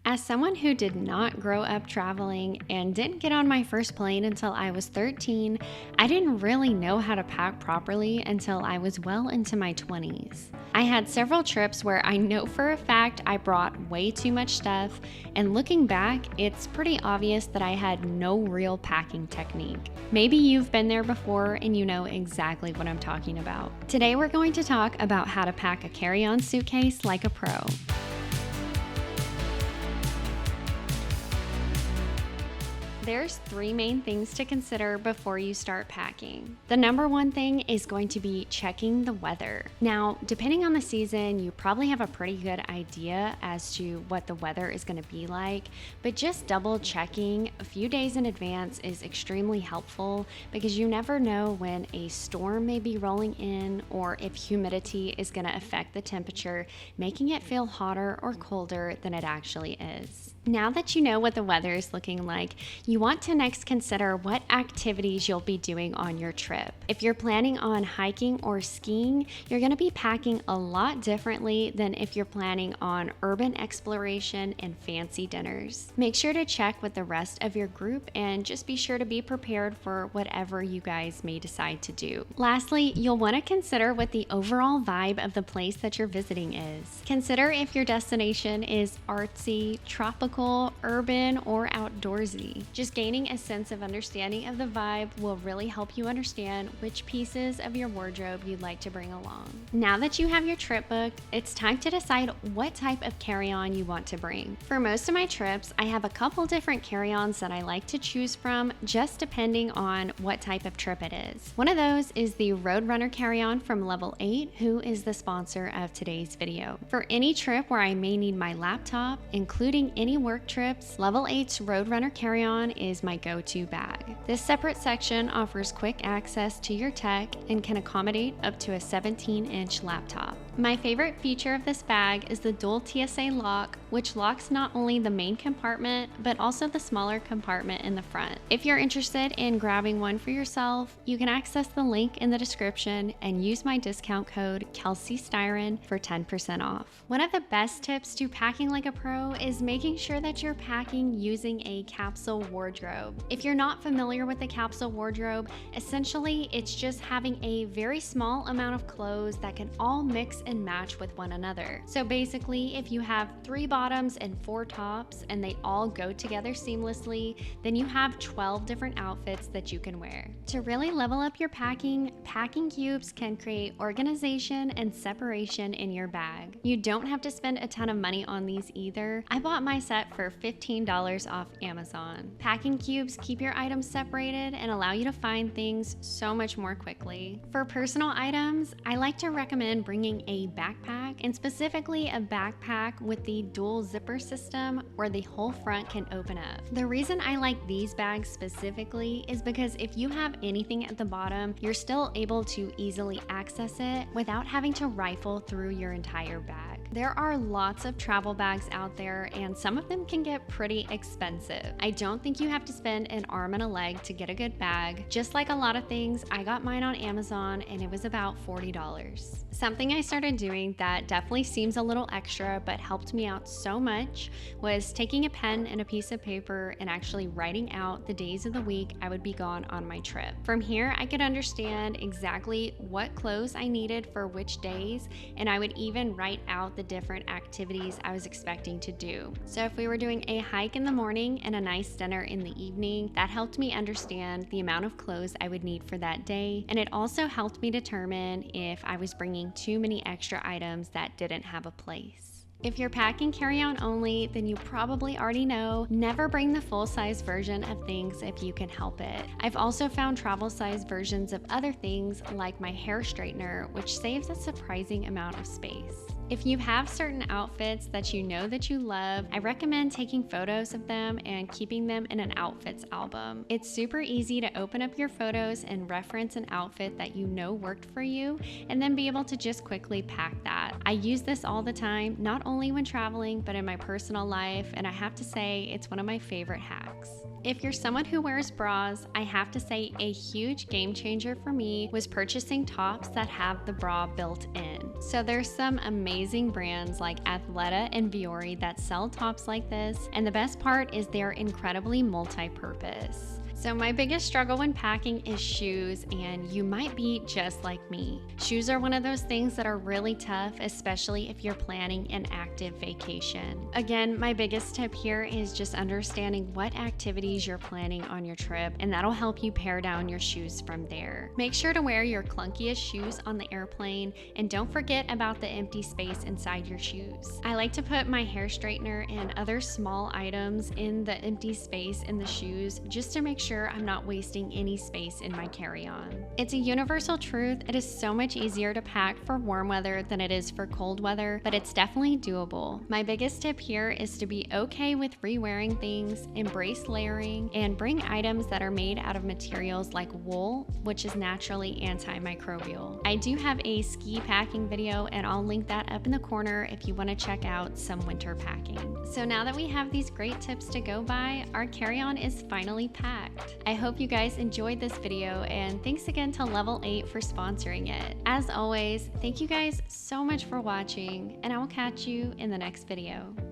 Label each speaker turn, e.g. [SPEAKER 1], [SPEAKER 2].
[SPEAKER 1] As someone who did not grow up traveling and didn't get on my first plane until I was 13, I didn't really know how to pack properly until I was well into my 20s. I had several trips where I know for a fact I brought way too much stuff, and looking back, it's pretty obvious that I had no real packing technique. Maybe you've been there before and you know exactly what I'm talking about. Today we're going to talk about how to pack a carry-on suitcase like a pro. There's three main things to consider before you start packing. The number one thing is going to be checking the weather. Now, depending on the season, you probably have a pretty good idea as to what the weather is going to be like, but just double checking a few days in advance is extremely helpful because you never know when a storm may be rolling in or if humidity is going to affect the temperature, making it feel hotter or colder than it actually is. Now that you know what the weather is looking like, you want to next consider what activities you'll be doing on your trip. If you're planning on hiking or skiing, you're going to be packing a lot differently than if you're planning on urban exploration and fancy dinners. Make sure to check with the rest of your group and just be sure to be prepared for whatever you guys may decide to do. Lastly, you'll want to consider what the overall vibe of the place that you're visiting is. Consider if your destination is artsy, tropical, urban, or outdoorsy. Just gaining a sense of understanding of the vibe will really help you understand which pieces of your wardrobe you'd like to bring along. Now that you have your trip booked, it's time to decide what type of carry-on you want to bring. For most of my trips, I have a couple different carry-ons that I like to choose from, just depending on what type of trip it is. One of those is the Roadrunner carry-on from Level 8, who is the sponsor of today's video. For any trip where I may need my laptop, including any work trips, Level 8's Roadrunner carry-on is my go-to bag. This separate section offers quick access to your tech and can accommodate up to a 17-inch laptop. My favorite feature of this bag is the dual TSA lock, which locks not only the main compartment, but also the smaller compartment in the front. If you're interested in grabbing one for yourself, you can access the link in the description and use my discount code KelseyStyron for 10% off. One of the best tips to packing like a pro is making sure that you're packing using a capsule wardrobe. If you're not familiar with the capsule wardrobe, essentially it's just having a very small amount of clothes that can all mix and match with one another. So basically, if you have 3 bottoms and 4 tops and they all go together seamlessly, then you have 12 different outfits that you can wear. To really level up your packing, packing cubes can create organization and separation in your bag. You don't have to spend a ton of money on these either. I bought my set for $15 off Amazon. Packing cubes keep your items separated and allow you to find things so much more quickly. For personal items, I like to recommend bringing a backpack, and specifically a backpack with the dual zipper system where the whole front can open up. The reason I like these bags specifically is because if you have anything at the bottom, you're still able to easily access it without having to rifle through your entire bag. There are lots of travel bags out there and some of them can get pretty expensive. I don't think you have to spend an arm and a leg to get a good bag. Just like a lot of things, I got mine on Amazon and it was about $40. Something I started doing that definitely seems a little extra but helped me out so much was taking a pen and a piece of paper and actually writing out the days of the week I would be gone on my trip. From here, I could understand exactly what clothes I needed for which days, and I would even write out the different activities I was expecting to do. So if we were doing a hike in the morning and a nice dinner in the evening, that helped me understand the amount of clothes I would need for that day, and it also helped me determine if I was bringing too many extra items that didn't have a place. If you're packing carry-on only, then you probably already know, never bring the full-size version of things if you can help it. I've also found travel-size versions of other things like my hair straightener, which saves a surprising amount of space. If you have certain outfits that you know that you love, I recommend taking photos of them and keeping them in an outfits album. It's super easy to open up your photos and reference an outfit that you know worked for you, and then be able to just quickly pack that. I use this all the time, not only when traveling, but in my personal life, and I have to say it's one of my favorite hacks. If you're someone who wears bras, I have to say a huge game changer for me was purchasing tops that have the bra built in. So there's some amazing brands like Athleta and Viore that sell tops like this, and the best part is they're incredibly multi-purpose. So my biggest struggle when packing is shoes, and you might be just like me. Shoes are one of those things that are really tough, especially if you're planning an active vacation. Again, my biggest tip here is just understanding what activities you're planning on your trip, and that'll help you pare down your shoes from there. Make sure to wear your clunkiest shoes on the airplane, and don't forget about the empty space inside your shoes. I like to put my hair straightener and other small items in the empty space in the shoes just to make sure I'm not wasting any space in my carry-on. It's a universal truth, it is so much easier to pack for warm weather than it is for cold weather, but it's definitely doable. My biggest tip here is to be okay with re-wearing things, embrace layering, and bring items that are made out of materials like wool, which is naturally antimicrobial. I do have a ski packing video, and I'll link that up in the corner if you want to check out some winter packing. So now that we have these great tips to go by, our carry-on is finally packed. I hope you guys enjoyed this video, and thanks again to Level 8 for sponsoring it. As always, thank you guys so much for watching, and I will catch you in the next video.